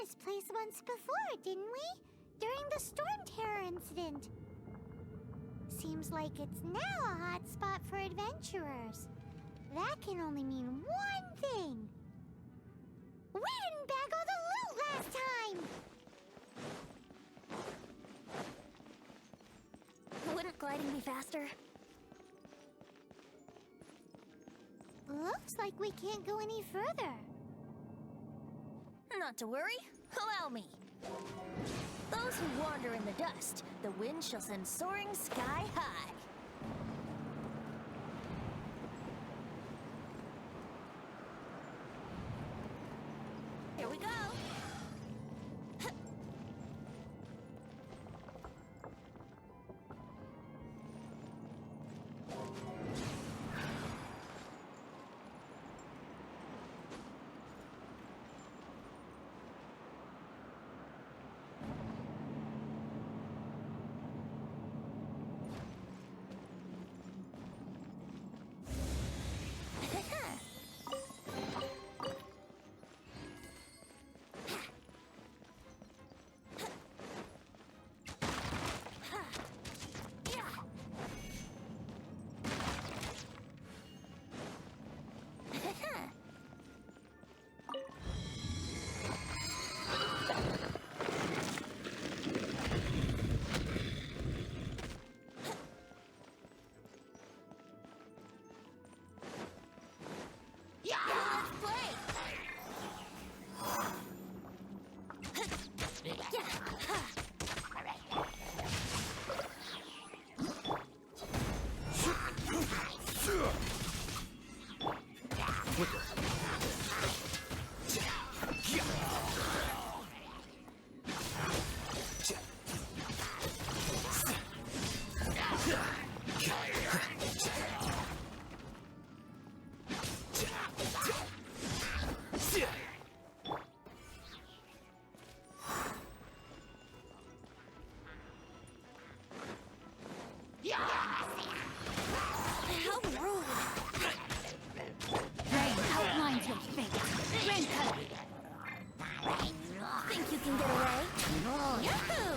this place once before, didn't we? During the Storm Terror incident. Seems like it's now a hot spot for adventurers. That can only mean one thing. We didn't bag all the loot last time! Wouldn't gliding be faster? Looks like we can't go any further. Not to worry. Allow me. Those who wander in the dust, the wind shall send soaring sky high. Here we go. How rude! Rain outlines your fate. Rain cutter. Think you can get away? Yahoo!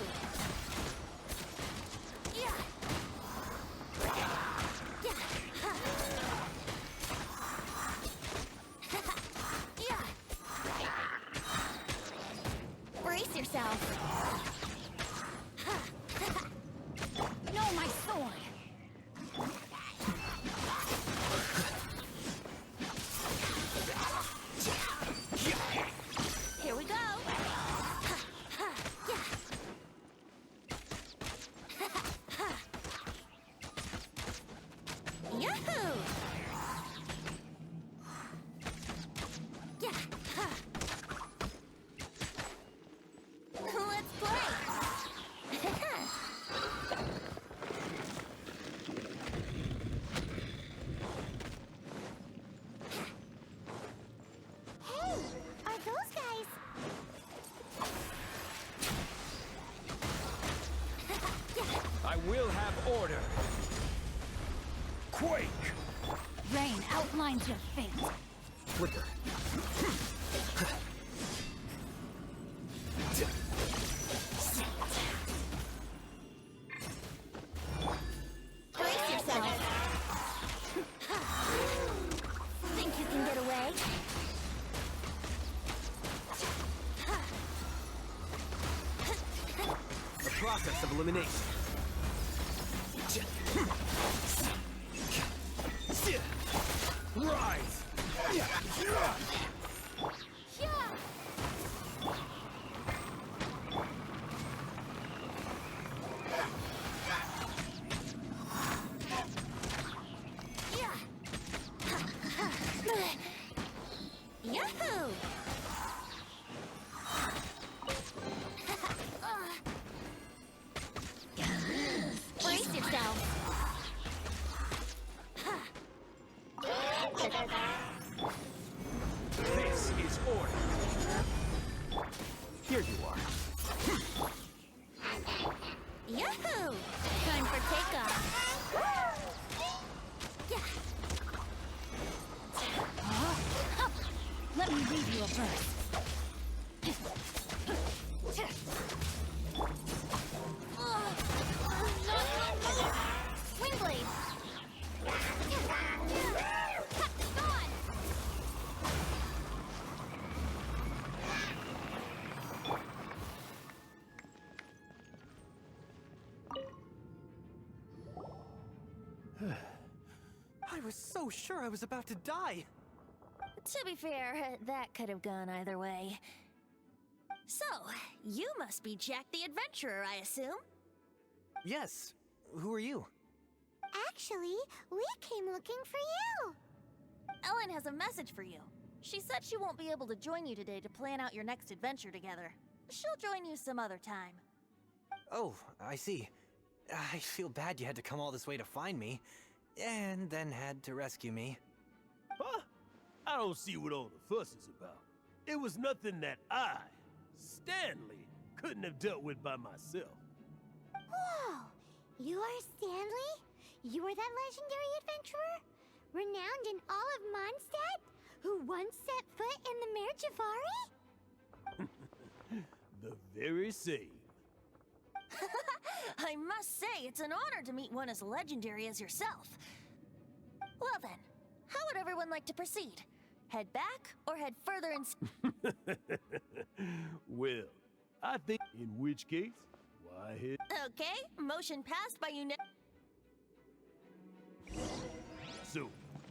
Yeah. Yeah. Yeah. Brace yourself. No, my sword. Here we go. Yahoo! Yeah. Let's play. Hey, are those guys... I will have order. Quake! Rain outlines your fate. Flicker. Brace yourself. Think you can get away? The process of elimination. Rise! Yahoo! Brace yourself. This is order. Here you are. Yahoo! Time for takeoff. Yeah. Let me read you a verse. I was so sure I was about to die. To be fair, that could have gone either way. So, you must be Jack the Adventurer, I assume? Yes. Who are you? Actually, we came looking for you. Ellen has a message for you. She said she won't be able to join you today to plan out your next adventure together. She'll join you some other time. Oh, I see. I feel bad you had to come all this way to find me, and then had to rescue me. Huh? I don't see what all the fuss is about. It was nothing that I, Stanley, couldn't have dealt with by myself. Whoa! You are Stanley? You are that legendary adventurer? Renowned in all of Mondstadt? Who once set foot in the Mare Javari? The very same. I must say, it's an honor to meet one as legendary as yourself. Well then, how would everyone like to proceed? Head back or head further in... Well, I think in which case, why head... Okay, motion passed by So,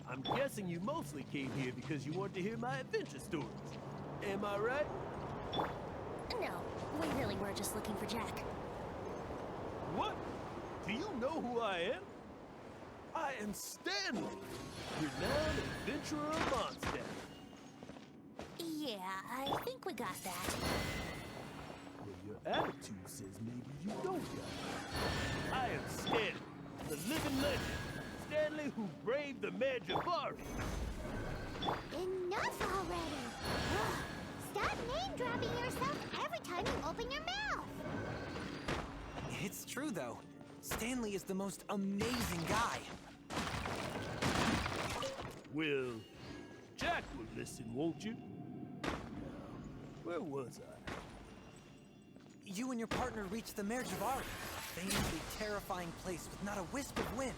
I'm guessing you mostly came here because you want to hear my adventure stories. Am I right? No, we really were just looking for Jack. What? Do you know who I am? I am Stanley, renowned adventurer of Mondstadt. Yeah, I think we got that. Well, your attitude says maybe you don't got it. I am Stanley, the living legend. Stanley who braved the Mare Javari. Enough already! Ugh. Stop name-dropping yourself every time you open your mouth! It's true, though. Stanley is the most amazing guy. Well, Jack will listen, won't you? Now, where was I? You and your partner reached the Mare Javari, a famously terrifying place with not a wisp of wind.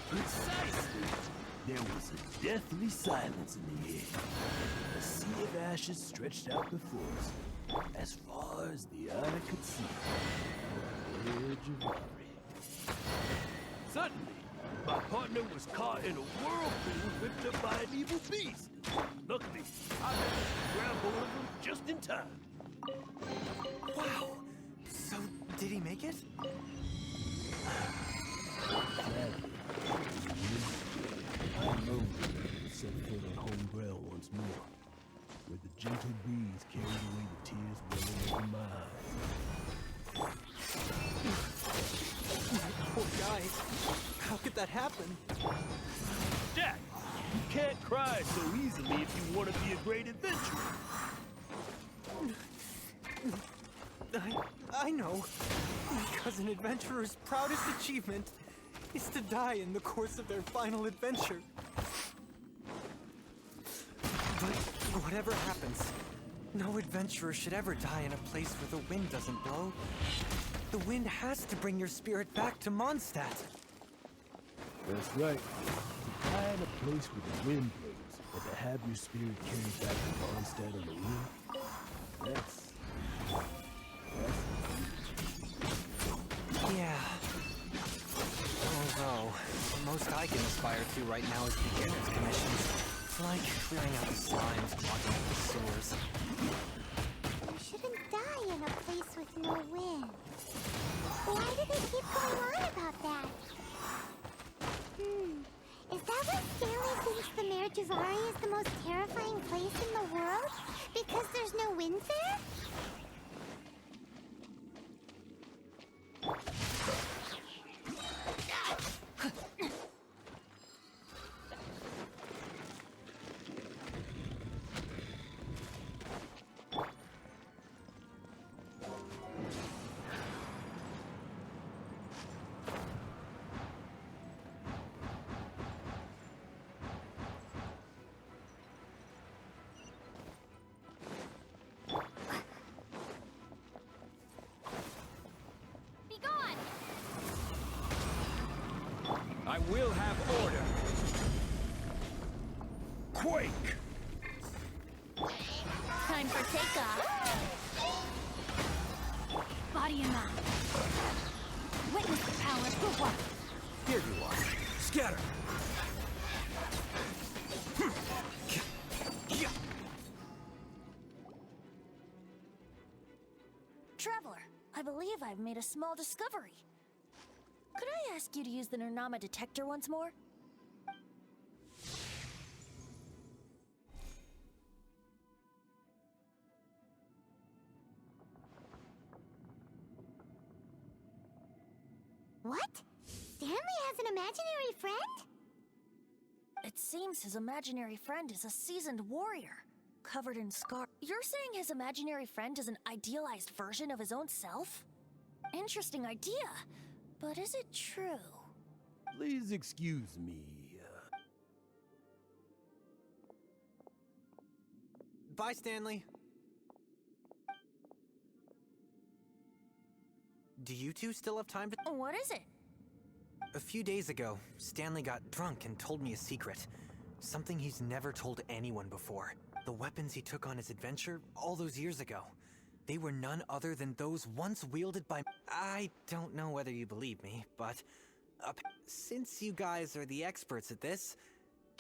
Precisely! There was a deathly silence in the air. A sea of ashes stretched out before us, as far as the eye could see. The Mare Javari. Suddenly, my partner was caught in a whirlpool whipped up by an evil beast. Luckily, I managed to grab hold of him just in time. Wow. So, did he make it? Sadly, I alone set foot on home ground once more, where the gentle breeze carried away the tears welling from my eyes. Poor guy. How could that happen? Jack, you can't cry so easily if you want to be a great adventurer. I know. Because an adventurer's proudest achievement is to die in the course of their final adventure. But whatever happens, no adventurer should ever die in a place where the wind doesn't blow. The wind has to bring your spirit back to Mondstadt. That's right. To die in a place where the wind blows, and to have your spirit carried back to Mondstadt on the wind, that's... Yeah. Although, the most I can aspire to right now is beginner's commissions. Like clearing out the slimes, clogging up the sewers. You shouldn't die in a place with no wind. Why do they keep going on about that? Is that why Stanley thinks the Mare Javari is the most terrifying place in the world? Because there's no wind there? I will have order. Quake! Time for takeoff. Body and mind. Witness the power of good one. Here you Scatter! Traveler, I believe I've made a small discovery. Could I ask you to use the Nernama detector once more? What? Stanley has an imaginary friend? It seems his imaginary friend is a seasoned warrior, covered in scars. You're saying his imaginary friend is an idealized version of his own self? Interesting idea, but is it true? Please excuse me. Bye, Stanley. Do you two still have time to... What is it? A few days ago, Stanley got drunk and told me a secret. Something he's never told anyone before. The weapons he took on his adventure all those years ago. They were none other than those once wielded by... I don't know whether you believe me, but... since you guys are the experts at this,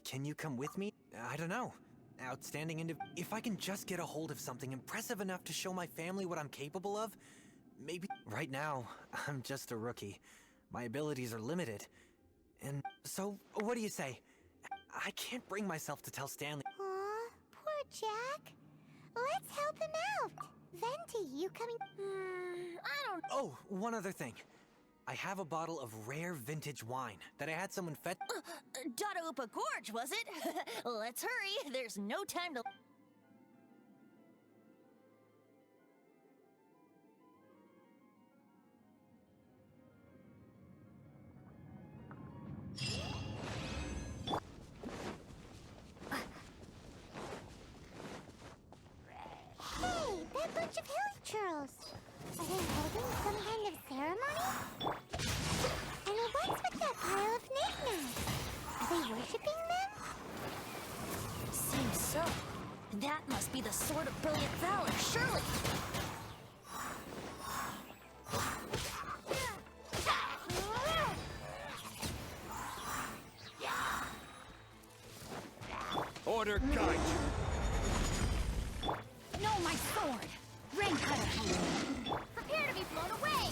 can you come with me? I don't know. Outstanding If I can just get a hold of something impressive enough to show my family what I'm capable of, maybe... Right now, I'm just a rookie. My abilities are limited. And so, what do you say? I can't bring myself to tell Stanley. Aw, poor Jack. Let's help him out. Venti, you coming? I don't... Oh, one other thing. I have a bottle of rare vintage wine that I had someone fetch. Dadaupa Gorge, was it? Let's hurry, there's no time to... Hey, that bunch of hilichurls. Are they holding some kind of ceremony? And what's with that pile of knickknacks? Are they worshipping them? Seems so. That must be the sword of brilliant valor, surely! Order guide you! No, my sword! Rain cutter! Prepare to be blown away!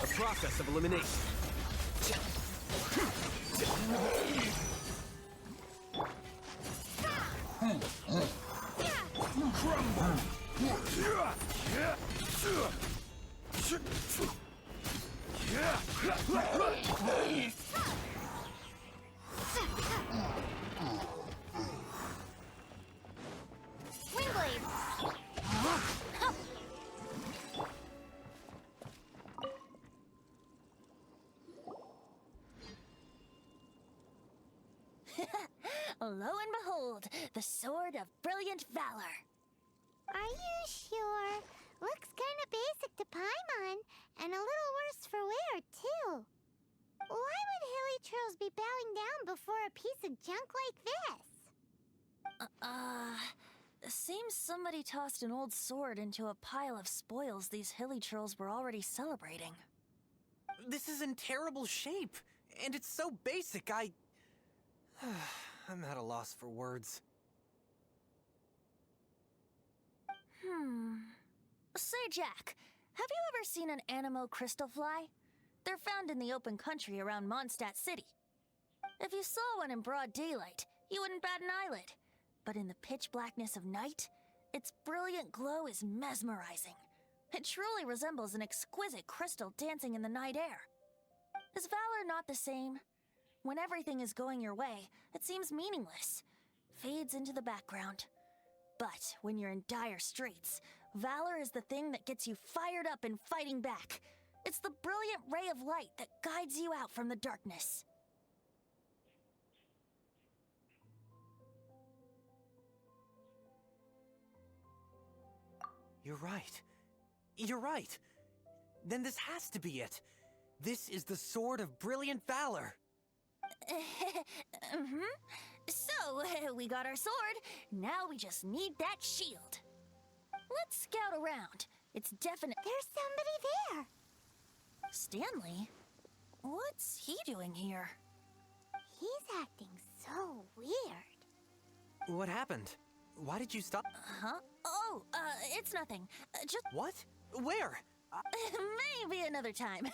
A process of elimination. Wingblade! Lo and behold, the sword of brilliant valor. Are you sure? Looks kinda basic to Paimon, and a little worse for wear, too. Why would hilichurls be bowing down before a piece of junk like this? Seems somebody tossed an old sword into a pile of spoils these hilichurls were already celebrating. This is in terrible shape, and it's so basic, I'm at a loss for words. Say, Jack, have you ever seen an anemo crystal fly? They're found in the open country around Mondstadt City. If you saw one in broad daylight, you wouldn't bat an eyelid. But in the pitch blackness of night, its brilliant glow is mesmerizing. It truly resembles an exquisite crystal dancing in the night air. Is valor not the same? When everything is going your way, it seems meaningless, fades into the background. But when you're in dire straits, valor is the thing that gets you fired up and fighting back. It's the brilliant ray of light that guides you out from the darkness. You're right. You're right. Then this has to be it. This is the sword of brilliant valor. So, we got our sword. Now we just need that shield. Let's scout around. It's definite. There's somebody there. Stanley? What's he doing here? He's acting so weird. What happened? Why did you stop? Huh? Oh, it's nothing. Just What? Where? maybe another time.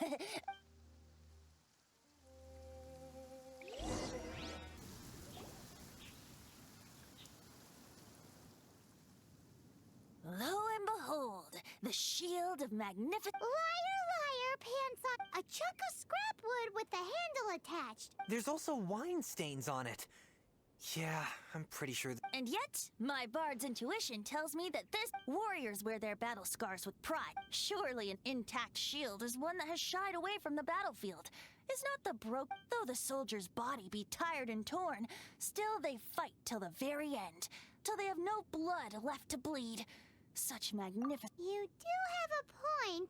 Lo and behold, the shield of magnificent. Liar, pants on a chunk of scrap wood with the handle attached. There's also wine stains on it. Yeah, I'm pretty sure. And yet, my bard's intuition tells me that this warriors wear their battle scars with pride. Surely an intact shield is one that has shied away from the battlefield. Is not the though the soldier's body be tired and torn, still they fight till the very end, till they have no blood left to bleed. Such magnificent. You do have a point,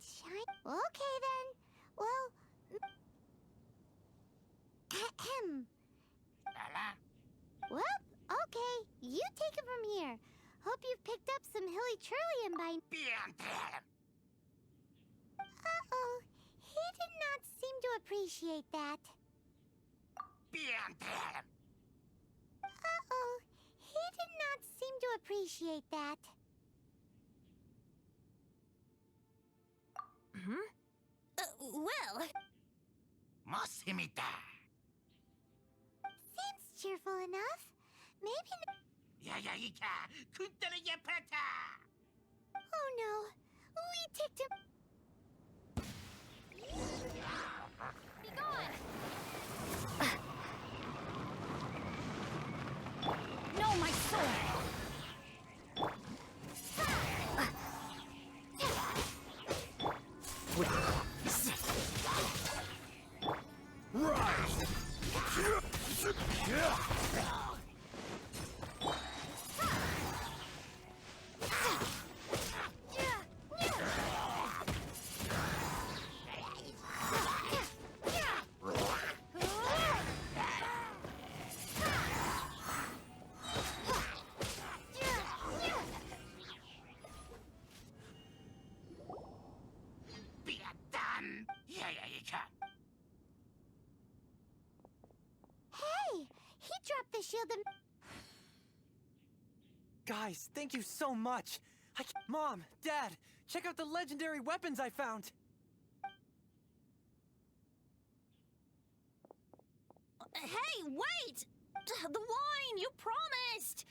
Okay then. Well. Ahem. Well, okay. You take it from here. Hope you've picked up some hilly trillium by. Uh-oh. He did not seem to appreciate that. Uh-oh. He did not seem to appreciate that. Well... Seems cheerful enough. Maybe. Oh no. We ticked him. Be gone! No, my sword! Hey! He dropped the shield and... Guys, thank you so much. Mom, Dad, check out the legendary weapons I found. Hey, wait! The wine, you promised!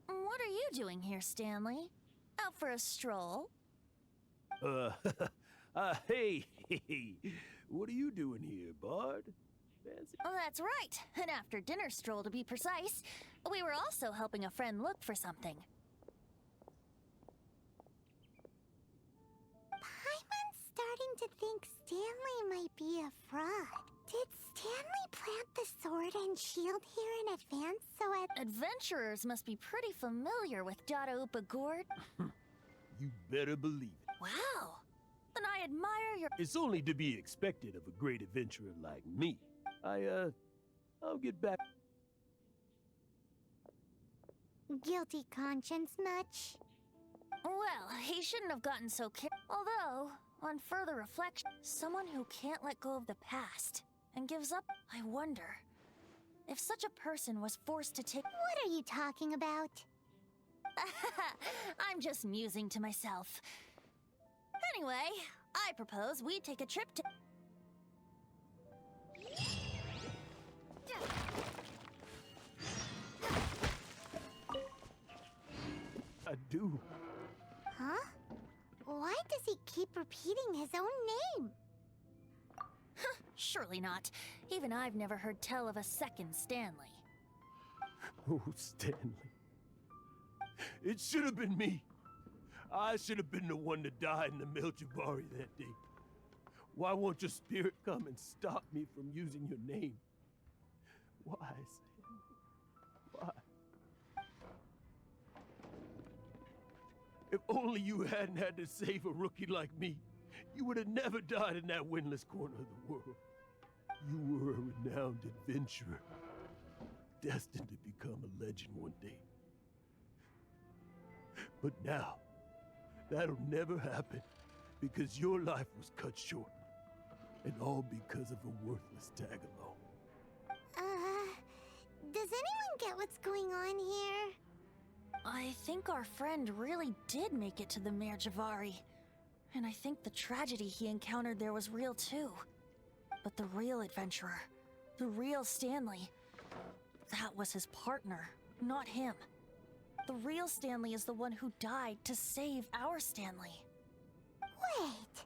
What are you doing here, Stanley? Out for a stroll? Hey, what are you doing here, Bard? Fancy? Oh, that's right. An after-dinner stroll, to be precise. We were also helping a friend look for something. Paimon's starting to think Stanley might be a fraud. Did Stanley plant the sword and shield here in advance so Adventurers must be pretty familiar with Dada Upa Gord. You better believe it. Wow. Then I admire your... It's only to be expected of a great adventurer like me. I'll get back. Guilty conscience much? Well, he shouldn't have gotten so Although, on further reflection, someone who can't let go of the past and gives up, I wonder if such a person was forced to take... What are you talking about? I'm just musing to myself. Anyway, I propose we take a trip to... I do. Huh? Why does he keep repeating his own name? Surely not. Even I've never heard tell of a second Stanley. Oh, Stanley. It should have been me. I should have been the one to die in the Meljabari that day. Why won't your spirit come and stop me from using your name? Why, Stanley? Why? If only you hadn't had to save a rookie like me, you would have never died in that windless corner of the world. You were a renowned adventurer, destined to become a legend one day. But now, that'll never happen because your life was cut short. And all because of a worthless tag along. Does anyone get what's going on here? I think our friend really did make it to the Mare Javari. And I think the tragedy he encountered there was real too. But the real adventurer, the real Stanley, that was his partner, not him. The real Stanley is the one who died to save our Stanley. Wait,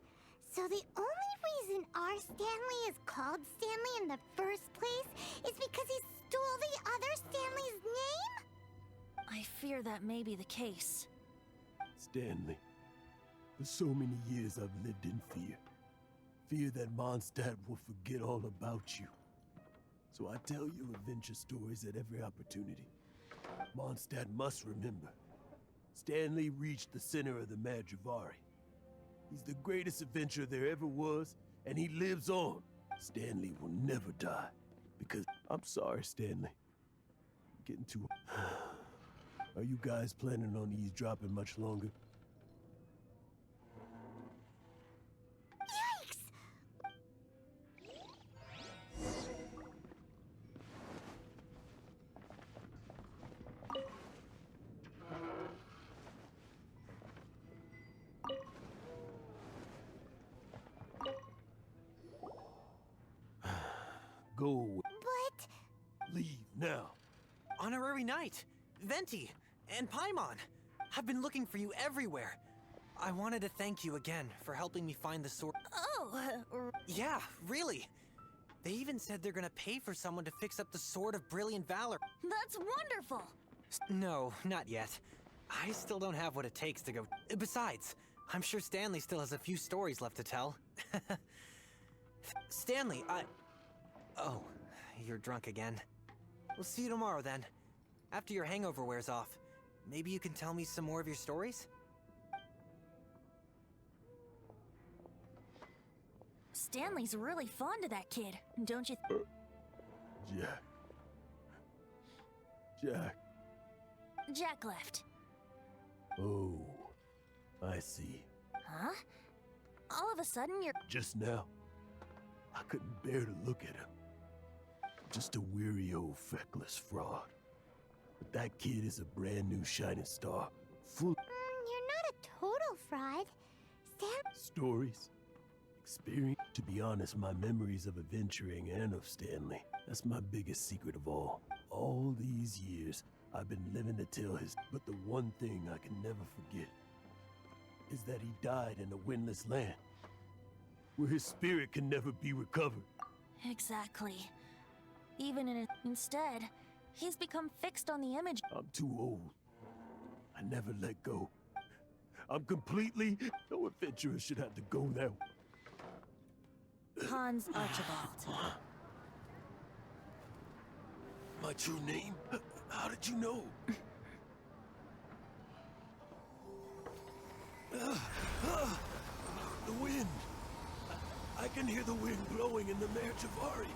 so the only reason our Stanley is called Stanley in the first place is because he stole the other Stanley's name? I fear that may be the case. Stanley, for so many years I've lived in fear. Fear that Mondstadt will forget all about you. So I tell you adventure stories at every opportunity. Mondstadt must remember. Stanley reached the center of the Mare Javari. He's the greatest adventurer there ever was, and he lives on. Stanley will never die, because... I'm sorry, Stanley. I'm getting too... Are you guys planning on eavesdropping much longer? Yikes! Go away. But... Leave now. Honorary Knight, Venti, and Paimon. I've been looking for you everywhere. I wanted to thank you again for helping me find the sword. Oh, Yeah, really. They even said they're gonna pay for someone to fix up the Sword of Brilliant Valor. that's wonderful! No, not yet. I still don't have what it takes to go. Besides, I'm sure Stanley still has a few stories left to tell. Stanley, Oh, you're drunk again. We'll see you tomorrow then. After your hangover wears off. Maybe you can tell me some more of your stories? Stanley's really fond of that kid, don't you? Jack. Jack. Jack left. Oh, I see. Huh? All of a sudden you're... Just now, I couldn't bear to look at him. Just a weary old feckless fraud. But that kid is a brand new shining star, full of You're not a total fraud. stories, experience. To be honest, my memories of adventuring and of Stanley, that's my biggest secret of all. All these years, I've been living to tell his... But the one thing I can never forget is that he died in a windless land, where his spirit can never be recovered. Exactly. Even in instead, he's become fixed on the image. I'm too old. I never let go. I'm completely... No adventurer should have to go that way. Hans Archibald. My true name? How did you know? The wind. I can hear the wind blowing in the Mare Javari.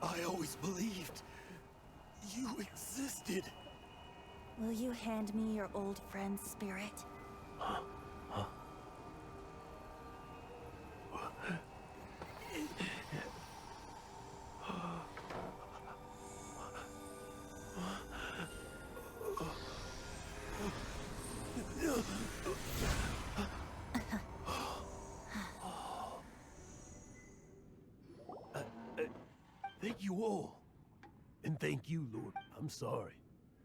I always believed you existed. Will you hand me your old friend's spirit? Thank you all. And thank you, Lord. I'm sorry.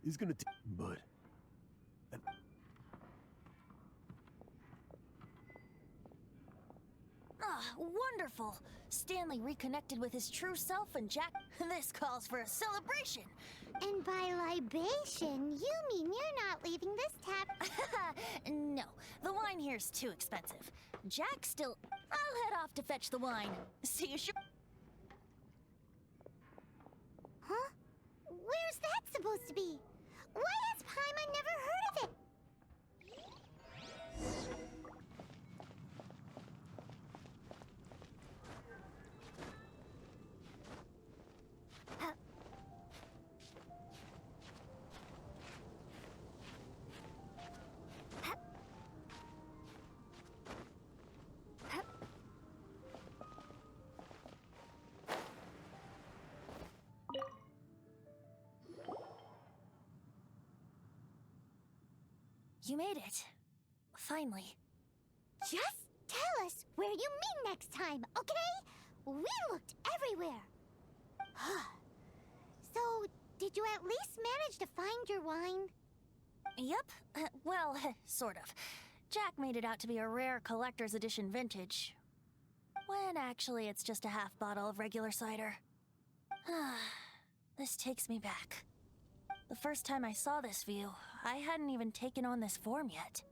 It's gonna take... But... Ah, wonderful! Stanley reconnected with his true self and Jack... This calls for a celebration! And by libation, you mean you're not leaving this tap... No, the wine here's too expensive. Jack still... I'll head off to fetch the wine. See you Huh? Where's that supposed to be? Why has Paimon never heard of it? You made it. Finally. Just tell us where you meet next time, okay? We looked everywhere. So, did you at least manage to find your wine? Yep. Well, sort of. Jack made it out to be a rare collector's edition vintage, when actually it's just a half bottle of regular cider. This takes me back. The first time I saw this view, I hadn't even taken on this form yet.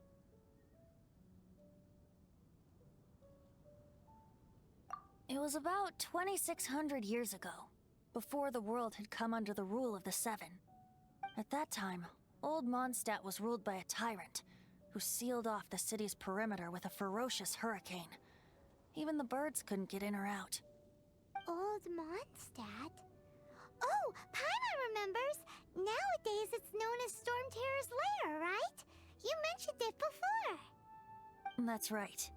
It was about 2,600 years ago, before the world had come under the rule of the Seven. At that time, Old Mondstadt was ruled by a tyrant, who sealed off the city's perimeter with a ferocious hurricane. Even the birds couldn't get in or out. Old Mondstadt? Oh, Paimon remembers! Nowadays it's known as Storm Terror's lair, right? You mentioned it before. That's right.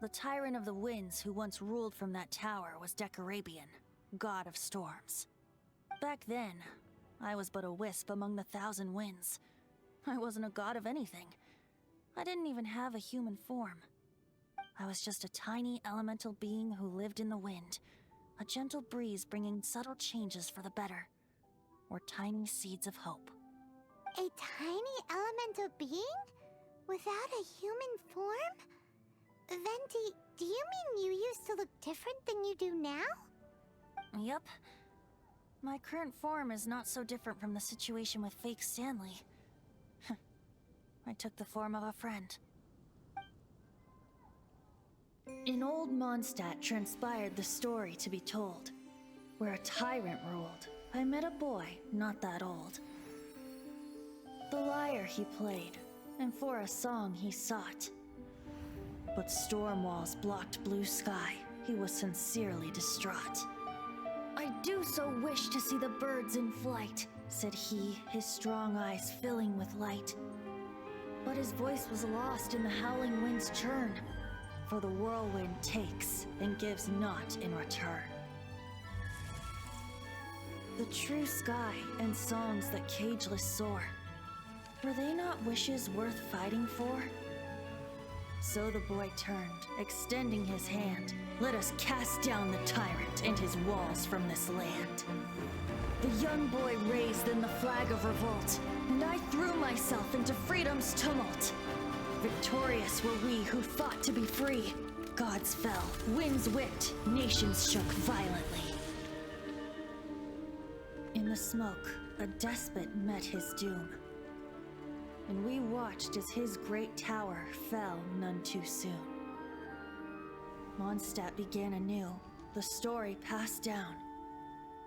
The Tyrant of the Winds who once ruled from that tower was Decarabian, god of storms. Back then, I was but a wisp among the 1,000 winds. I wasn't a god of anything. I didn't even have a human form. I was just a tiny elemental being who lived in the wind, a gentle breeze bringing subtle changes for the better, or tiny seeds of hope. A tiny elemental being? Without a human form? Venti, do you mean you used to look different than you do now? Yep. My current form is not so different from the situation with fake Stanley. I took the form of a friend. In Old Mondstadt transpired the story to be told. Where a tyrant ruled, I met a boy not that old. The lyre he played, and for a song he sought. But storm walls blocked blue sky, he was sincerely distraught. I do so wish to see the birds in flight, said he, his strong eyes filling with light. But his voice was lost in the howling wind's churn, for the whirlwind takes and gives not in return. The true sky and songs that cageless soar, were they not wishes worth fighting for? So the boy turned, extending his hand. Let us cast down the tyrant and his walls from this land. The young boy raised then the flag of revolt, and I threw myself into freedom's tumult. Victorious were we who fought to be free. Gods fell, winds whipped, nations shook violently. In the smoke, a despot met his doom. And we watched as his great tower fell none too soon. Mondstadt began anew, the story passed down,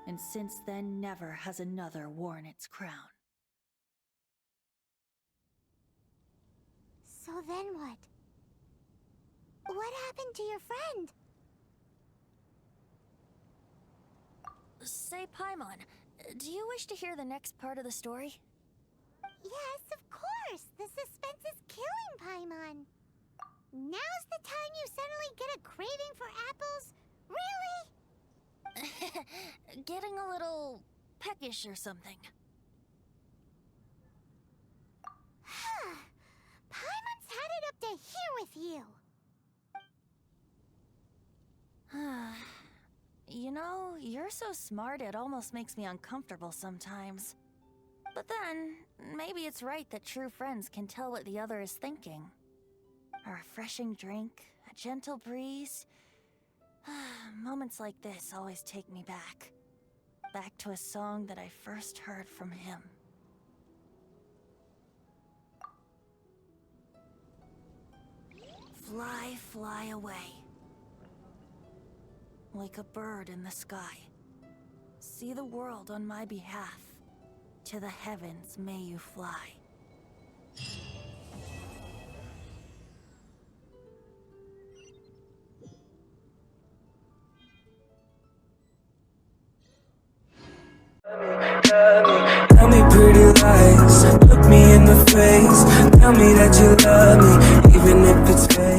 and since then never has another worn its crown. So then what? What happened to your friend? Say, Paimon, do you wish to hear the next part of the story? Yes, of course! The suspense is killing, Paimon! Now's the time you suddenly get a craving for apples? Really? Getting a little peckish or something. Paimon's had it up to here with you! You know, you're so smart it almost makes me uncomfortable sometimes. But then, maybe it's right that true friends can tell what the other is thinking. A refreshing drink, a gentle breeze. Moments like this always take me back. Back to a song that I first heard from him. Fly, fly away. Like a bird in the sky. See the world on my behalf. To the heavens may you fly. Tell me pretty lies, look me in the face. Tell me that you love me, even if it's fake.